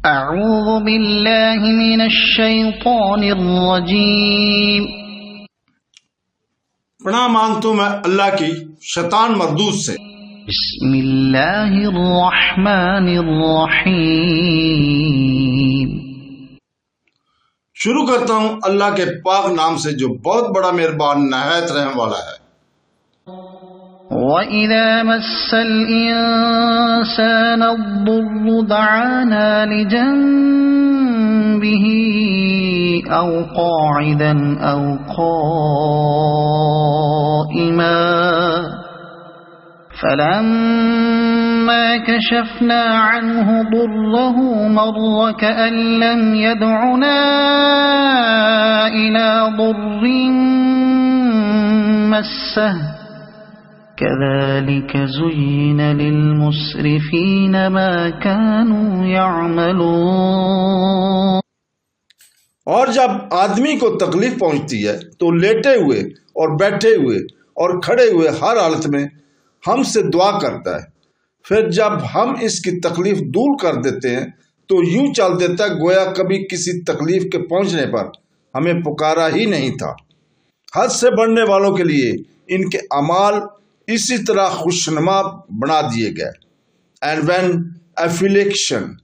अऊज़ु बिल्लाहि मिनश्शैतानिर्रजीम। पनाह मांगता हूं मैं अल्लाह की शैतान मरदूद से। बिस्मिल्लाहिर्रहमानिर्रहीम। शुरू करता हूं अल्लाह के पाक नाम से जो बहुत बड़ा मेहरबान नहायत रहम वाला है। वइज़ा मस्सल इंसान अद्दुर्रु दआना लिजंबिही औ क़ाइदन औ क़ाइमा फलम्मा कशफना अन्हु दुर्रहु मर्र कअन लम यदउना इला दुर्रिन मस्सह कज़ालिक ज़ुय्यिन लिलमुस्रिफ़ीन मा कानू यअमलून। और जब आदमी को तकलीफ पहुंचती है तो लेटे हुए और बैठे हुए और खड़े हुए हर हालत में हमसे दुआ करता है। फिर जब हम इसकी तकलीफ दूर कर देते हैं तो यूं चल देता है गोया कभी किसी तकलीफ के पहुंचने पर हमें पुकारा ही नहीं था। हद से बढ़ने वालों के लिए इनके अमाल इसी तरह खुशनुमा बना दिए गए। And when affliction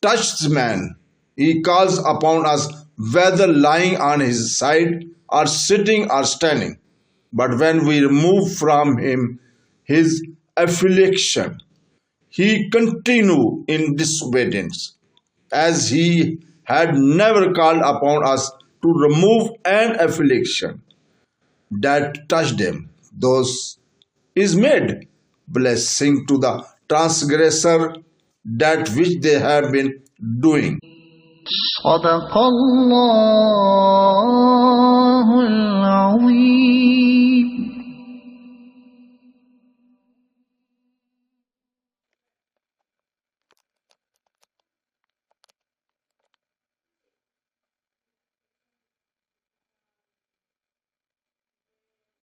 touches man, he calls upon us, whether lying on his side or sitting or standing. But when we remove from him his affliction, he continue in disobedience, as he had never called upon us to remove an affliction that touched him. Thus is made blessing to the transgressor that which they have been doing. सदक़ल्लाह